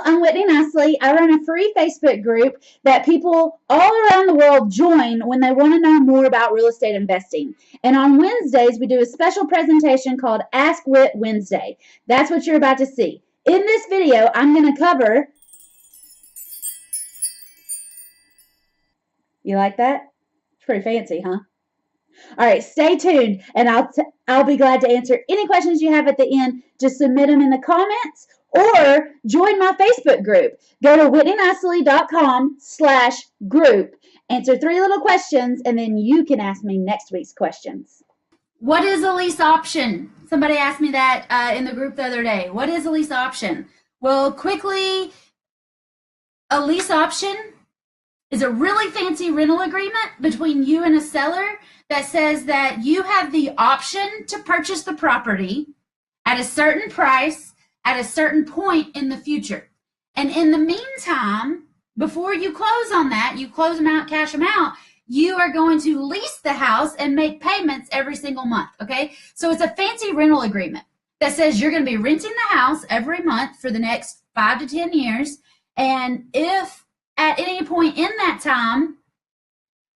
I'm Whitney Nicely. I run a free Facebook group that people all around the world join when they want to know more about real estate investing. And on Wednesdays, we do a special presentation called Ask Whit Wednesday. That's what you're about to see. In this video, I'm going to cover... You like that? It's pretty fancy, huh? All right, stay tuned, and I'll be glad to answer any questions you have at the end. Just submit them in the comments or join my Facebook group. Go to whitneynicely.com/group, answer 3 little questions, and then you can ask me next week's questions. What is a lease option? Somebody asked me that in the group the other day. What is a lease option? Well, quickly, a lease option is a really fancy rental agreement between you and a seller that says that you have the option to purchase the property at a certain price at a certain point in the future. And in the meantime, before you close on that, you close them out, cash them out, you are going to lease the house and make payments every single month, okay? So it's a fancy rental agreement that says you're going to be renting the house every month for the next 5 to 10 years. And if at any point in that time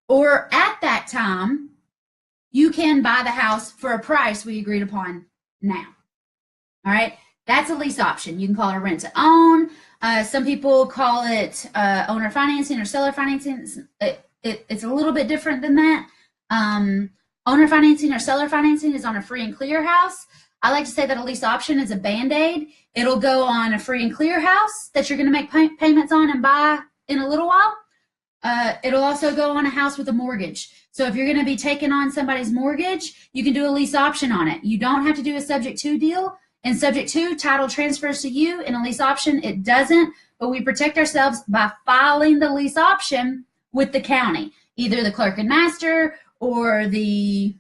or at that time, you can buy the house for a price we agreed upon now. All right, that's a lease option. You can call it a rent to own. Some people call it owner financing or seller financing. It's a little bit different than that. Owner financing or seller financing is on a free and clear house. I like to say that a lease option is a Band-Aid. It'll go on a free and clear house that you're going to make payments on and buy in a little while. It'll also go on a house with a mortgage. So if you're going to be taking on somebody's mortgage, you can do a lease option on it. You don't have to do a subject to deal. In subject to, title transfers to you. In a lease option, it doesn't, but we protect ourselves by filing the lease option with the county, either the clerk and master or the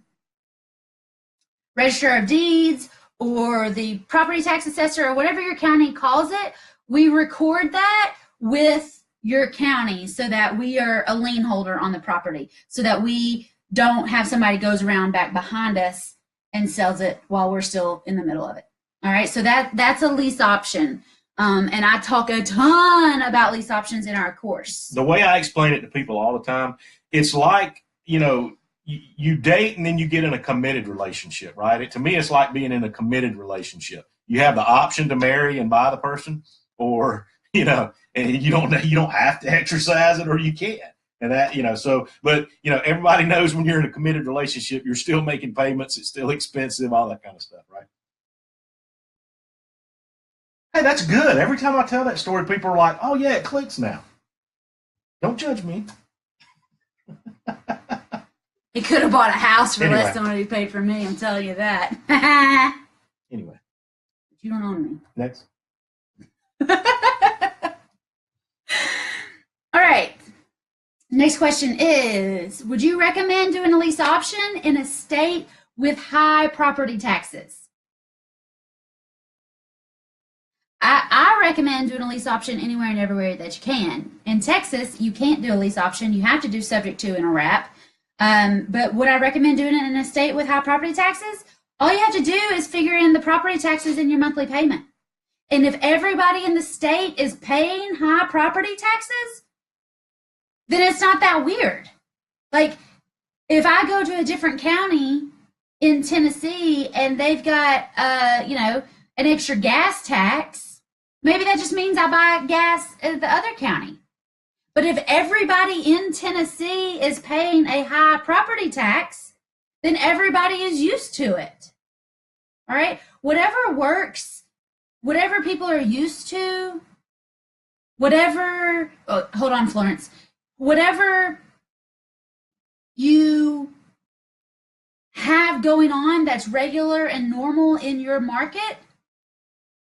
register of deeds or the property tax assessor or whatever your county calls it. We record that with your county so that we are a lien holder on the property, so that we don't have somebody goes around back behind us and sells it while we're still in the middle of it. All right, so that's a lease option. And I talk a ton about lease options in our course. The way I explain it to people all the time, it's like, you date and then you get in a committed relationship, right? To me, it's like being in a committed relationship. You have the option to marry and buy the person, or, and you don't have to exercise it, or you can't. And that, but everybody knows when you're in a committed relationship, you're still making payments. It's still expensive, all that kind of stuff, right? Hey, that's good. Every time I tell that story, people are like, oh yeah, it clicks now. Don't judge me. He could have bought a house for less than what he paid for me, I'm telling you that. Anyway. But you don't own me. Next. All right. Next question is, would you recommend doing a lease option in a state with high property taxes? I recommend doing a lease option anywhere and everywhere that you can. In Texas, you can't do a lease option. You have to do subject to in a wrap. But would I recommend doing it in a state with high property taxes? All you have to do is figure in the property taxes in your monthly payment. And if everybody in the state is paying high property taxes, then it's not that weird. Like, if I go to a different county in Tennessee and they've got, an extra gas tax, maybe that just means I buy gas at the other county. But if everybody in Tennessee is paying a high property tax, then everybody is used to it. All right? Whatever works, whatever people are used to, whatever, hold on, Florence, whatever you have going on that's regular and normal in your market,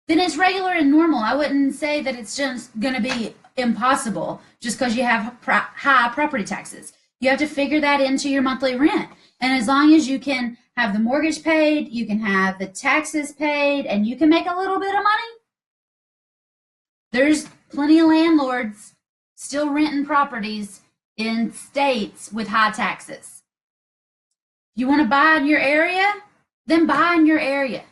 then it's regular and normal. I wouldn't say that it's just going to be impossible just because you have high property taxes. You have to figure that into your monthly rent. And as long as you can have the mortgage paid, you can have the taxes paid, and you can make a little bit of money, there's plenty of landlords still renting properties in states with high taxes. You want to buy in your area? Then buy in your area.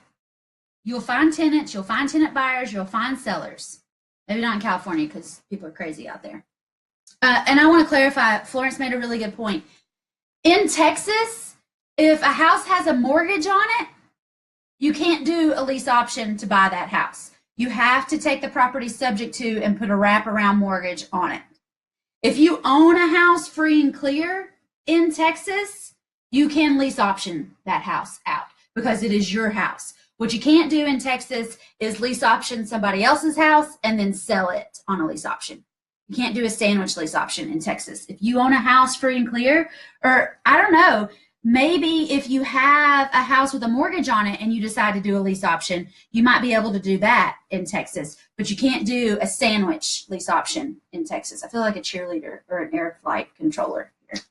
You'll find tenants, you'll find tenant buyers, you'll find sellers. Maybe not in California because people are crazy out there. And I want to clarify, Florence made a really good point. In Texas, if a house has a mortgage on it, you can't do a lease option to buy that house. You have to take the property subject to and put a wraparound mortgage on it. If you own a house free and clear in Texas, you can lease option that house out because it is your house. What you can't do in Texas is lease option somebody else's house and then sell it on a lease option. You can't do a sandwich lease option in Texas. If you own a house free and clear, or I don't know, maybe if you have a house with a mortgage on it and you decide to do a lease option, you might be able to do that in Texas, but you can't do a sandwich lease option in Texas. I feel like a cheerleader or an air flight controller here.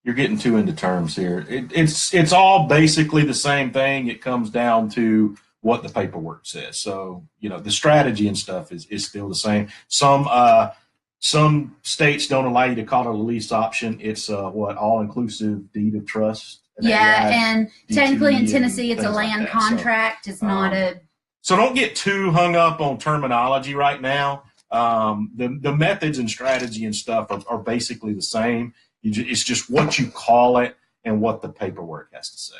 You're getting too into terms here. It's all basically the same thing. It comes down to what the paperwork says. So, you know, the strategy and stuff is still the same. Some states don't allow you to call it a lease option. It's all-inclusive deed of trust. And technically in Tennessee, it's a land contract. So, it's not a. So don't get too hung up on terminology right now. The methods and strategy and stuff are basically the same. It's just what you call it and what the paperwork has to say.